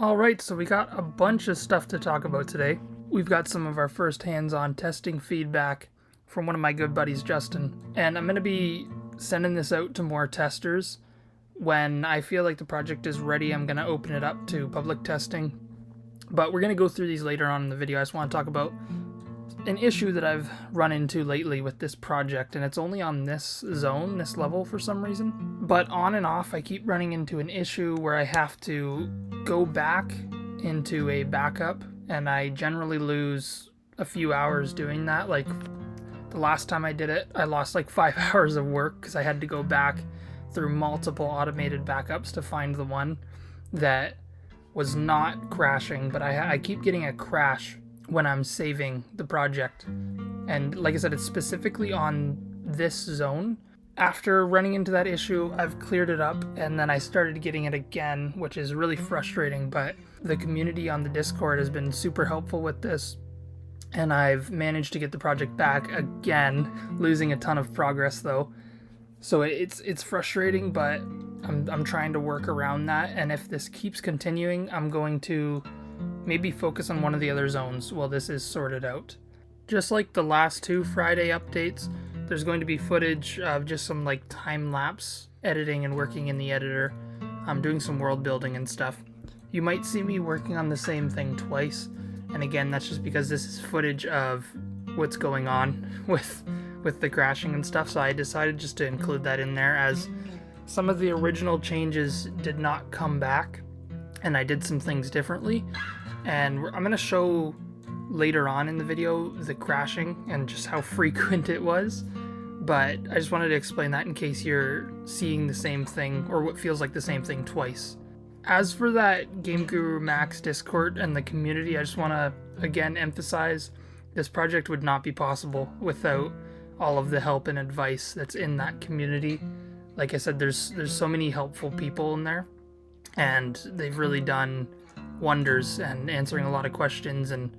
Alright, so we got a bunch of stuff to talk about today. We've got some of our first hands-on testing feedback from one of my good buddies, Justin. And I'm going to be sending this out to more testers. When I feel like the project is ready, I'm going to open it up to public testing. But we're going to go through these later on in the video. I just want to talk about an issue that I've run into lately with this project, and it's only on this zone, this level for some reason. But on and off, I keep running into an issue where I have to go back into a backup, and I generally lose a few hours doing that. Like, the last time I did it, I lost like 5 hours of work because I had to go back through multiple automated backups to find the one that was not crashing, but I keep getting a crash when I'm saving the project. And like I said, it's specifically on this zone. After running into that issue, I've cleared it up, and then I started getting it again, which is really frustrating, but the community on the Discord has been super helpful with this, and I've managed to get the project back again, losing a ton of progress though. So it's frustrating, but I'm trying to work around that, and if this keeps continuing, I'm going to maybe focus on one of the other zones while this is sorted out. Just like the last two Friday updates, there's going to be footage of just some like time-lapse editing and working in the editor. I'm doing some world building and stuff. You might see me working on the same thing twice, and again, that's just because this is footage of what's going on with the crashing and stuff, so I decided just to include that in there, as some of the original changes did not come back, and I did some things differently. And I'm going to show later on in the video the crashing and just how frequent it was, but I just wanted to explain that in case you're seeing the same thing or what feels like the same thing twice. As for that Game Guru Max Discord and the community, I just want to again emphasize this project would not be possible without all of the help and advice that's in that community. Like I said, there's so many helpful people in there, and they've really done wonders and answering a lot of questions and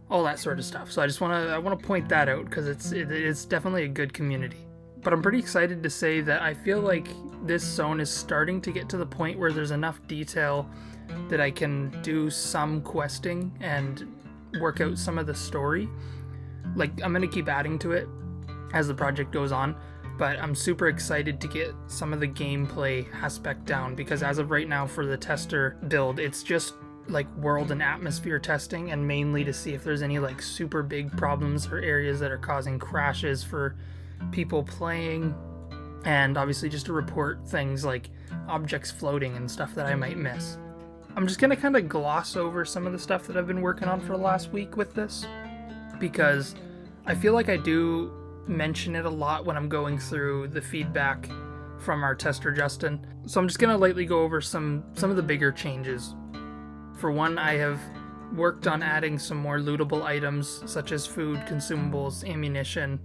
all that sort of stuff. So I want to point that out because it's definitely a good community. But I'm pretty excited to say that I feel like this zone is starting to get to the point where there's enough detail that I can do some questing and work out some of the story. Like, I'm going to keep adding to it as the project goes on, but I'm super excited to get some of the gameplay aspect down, because as of right now for the tester build, it's just like world and atmosphere testing, and mainly to see if there's any like super big problems or areas that are causing crashes for people playing, and obviously just to report things like objects floating and stuff that I might miss. I'm just gonna kind of gloss over some of the stuff that I've been working on for the last week with this, because I feel like I do mention it a lot when I'm going through the feedback from our tester Justin. So I'm just gonna lightly go over some of the bigger changes. For one, I have worked on adding some more lootable items such as food, consumables, ammunition,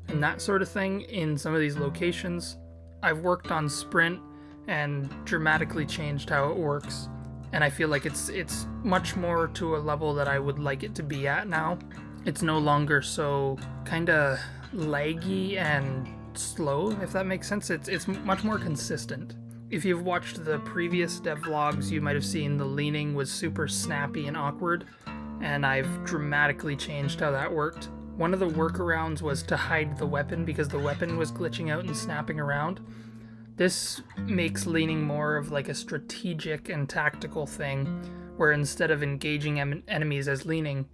and that sort of thing in some of these locations. I've worked on sprint and dramatically changed how it works, and I feel like it's much more to a level that I would like it to be at now. It's no longer so kind of laggy and slow, if that makes sense. It's much more consistent. If you've watched the previous devlogs, you might have seen the leaning was super snappy and awkward, and I've dramatically changed how that worked. One of the workarounds was to hide the weapon because the weapon was glitching out and snapping around. This makes leaning more of like a strategic and tactical thing, where instead of engaging enemies as leaning,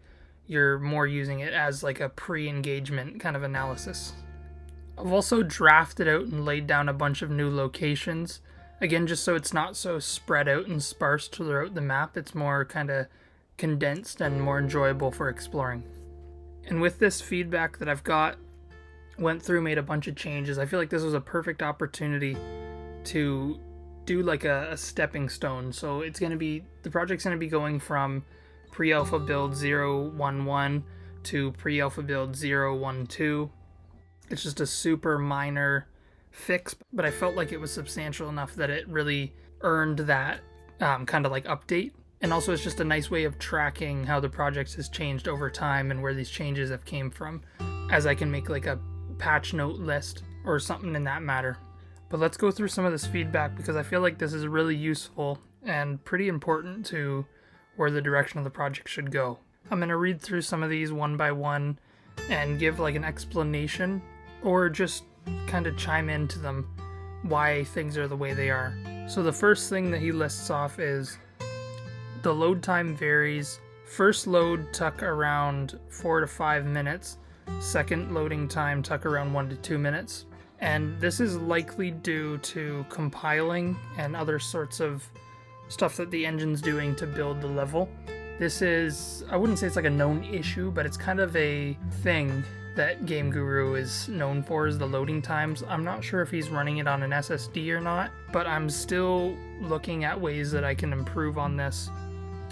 you're more using it as like a pre-engagement kind of analysis. I've also drafted out and laid down a bunch of new locations. Again, just so it's not so spread out and sparse throughout the map, it's more kind of condensed and more enjoyable for exploring. And with this feedback that I've got, went through, made a bunch of changes, I feel like this was a perfect opportunity to do like a stepping stone. So the project's going to be going from pre-alpha build 0.1.1 to pre-alpha build 0.1.2. It's just a super minor fix, but I felt like it was substantial enough that it really earned that kind of like update. And also it's just a nice way of tracking how the project has changed over time and where these changes have came from, as I can make like a patch note list or something in that matter. But let's go through some of this feedback, because I feel like this is really useful and pretty important to where the direction of the project should go. I'm going to read through some of these one by one and give like an explanation, or just kind of chime into them why things are the way they are. So the first thing that he lists off is the load time varies. First load took around 4 to 5 minutes. Second loading time took around 1 to 2 minutes. And this is likely due to compiling and other sorts of stuff that the engine's doing to build the level. This is, I wouldn't say it's like a known issue, but it's kind of a thing that Game Guru is known for, is the loading times. I'm not sure if he's running it on an SSD or not, but I'm still looking at ways that I can improve on this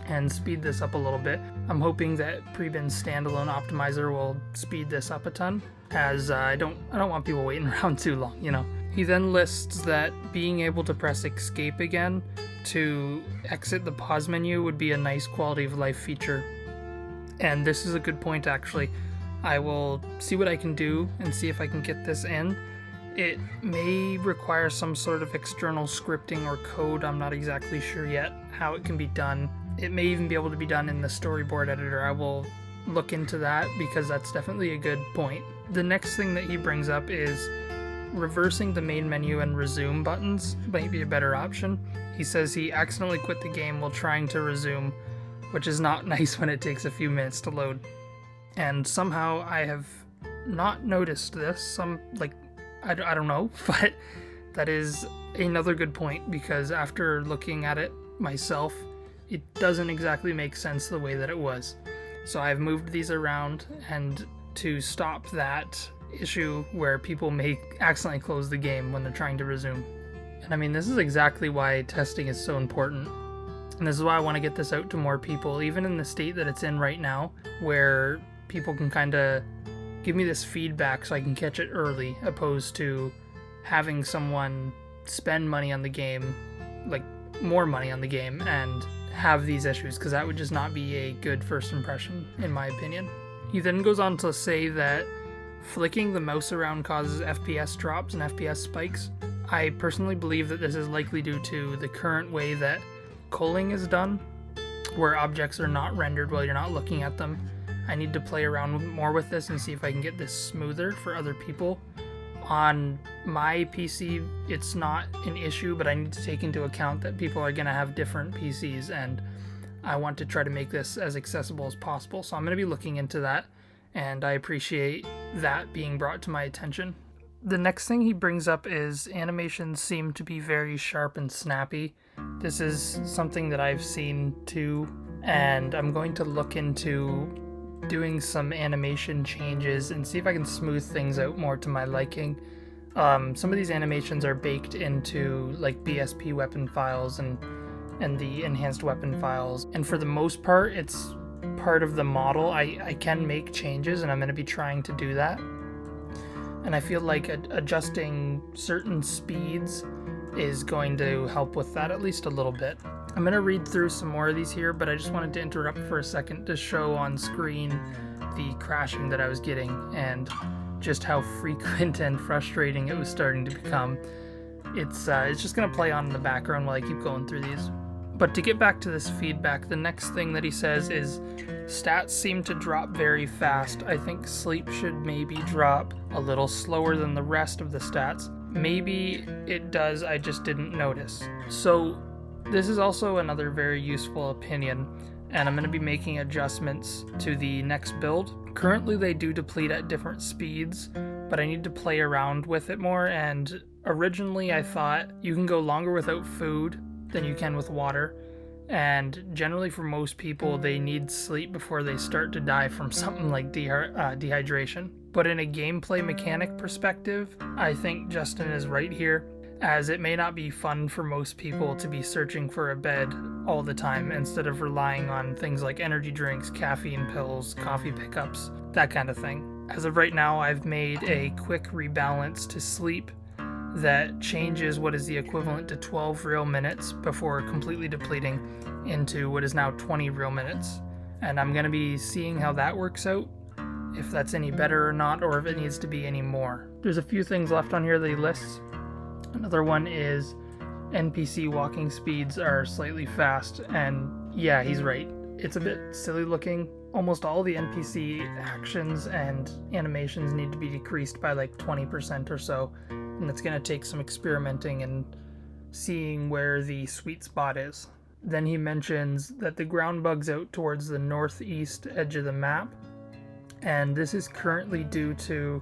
and speed this up a little bit. I'm hoping that Prebin's standalone optimizer will speed this up a ton, as I don't want people waiting around too long, you know. He then lists that being able to press escape again to exit the pause menu would be a nice quality of life feature. And this is a good point, actually. I will see what I can do and see if I can get this in. It may require some sort of external scripting or code. I'm not exactly sure yet how it can be done. It may even be able to be done in the storyboard editor. I will look into that, because that's definitely a good point. The next thing that he brings up is reversing the main menu and resume buttons might be a better option. He says he accidentally quit the game while trying to resume, which is not nice when it takes a few minutes to load. And somehow I have not noticed this. I don't know, but that is another good point, because after looking at it myself, it doesn't exactly make sense the way that it was. So I've moved these around, and to stop that issue where people may accidentally close the game when they're trying to resume. And I mean, this is exactly why testing is so important. And this is why I want to get this out to more people, even in the state that it's in right now, where people can kind of give me this feedback so I can catch it early, opposed to having someone spend money on the game, like more money on the game, and have these issues, because that would just not be a good first impression, in my opinion. He then goes on to say that flicking the mouse around causes FPS drops and FPS spikes. I personally believe that this is likely due to the current way that culling is done, where objects are not rendered while you're not looking at them. I need to play around more with this and see if I can get this smoother for other people. On my PC, it's not an issue, but I need to take into account that people are going to have different PCs, and I want to try to make this as accessible as possible. So I'm going to be looking into that, and I appreciate that being brought to my attention. The next thing he brings up is animations seem to be very sharp and snappy. This is something that I've seen too, and I'm going to look into doing some animation changes and see if I can smooth things out more to my liking. Some of these animations are baked into like BSP weapon files and the enhanced weapon files, and for the most part it's part of the model. I can make changes, and I'm going to be trying to do that, and I feel like adjusting certain speeds is going to help with that at least a little bit. I'm going to read through some more of these here, but I just wanted to interrupt for a second to show on screen the crashing that I was getting and just how frequent and frustrating it was starting to become. It's just going to play on in the background while I keep going through these. But to get back to this feedback, the next thing that he says is stats seem to drop very fast. I think sleep should maybe drop a little slower than the rest of the stats. Maybe it does, I just didn't notice. So this is also another very useful opinion, and I'm going to be making adjustments to the next build. Currently they do deplete at different speeds, but I need to play around with it more, and originally I thought you can go longer without food than you can with water, and generally for most people they need sleep before they start to die from something like dehydration. But in a gameplay mechanic perspective, I think Justin is right here, as it may not be fun for most people to be searching for a bed all the time instead of relying on things like energy drinks, caffeine pills, coffee pickups, that kind of thing. As of right now, I've made a quick rebalance to sleep that changes what is the equivalent to 12 real minutes before completely depleting into what is now 20 real minutes. And I'm going to be seeing how that works out, if that's any better or not, or if it needs to be any more. There's a few things left on here that he lists. Another one is NPC walking speeds are slightly fast, and yeah, he's right. It's a bit silly looking. Almost all the NPC actions and animations need to be decreased by like 20% or so, and it's going to take some experimenting and seeing where the sweet spot is. Then he mentions that the ground bug's out towards the northeast edge of the map, and this is currently due to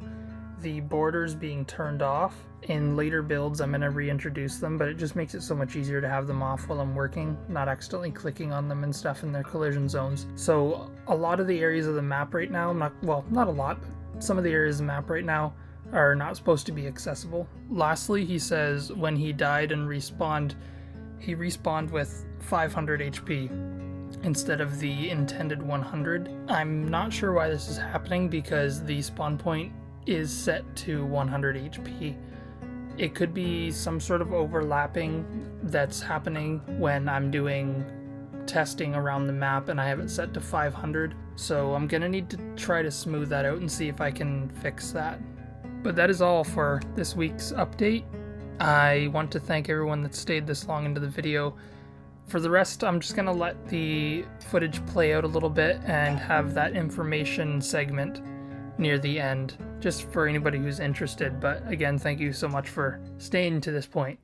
the borders being turned off. In later builds I'm going to reintroduce them, but it just makes it so much easier to have them off while I'm working, not accidentally clicking on them and stuff in their collision zones. So a lot of the areas of the map right now, not a lot, but some of the areas of the map right now are not supposed to be accessible. Lastly, he says when he died and respawned, he respawned with 500 HP instead of the intended 100. I'm not sure why this is happening because the spawn point is set to 100 HP. It could be some sort of overlapping that's happening when I'm doing testing around the map and I have it set to 500. So I'm gonna need to try to smooth that out and see if I can fix that. But that is all for this week's update. I want to thank everyone that stayed this long into the video. For the rest, I'm just gonna let the footage play out a little bit and have that information segment near the end, just for anybody who's interested. But again, thank you so much for staying to this point.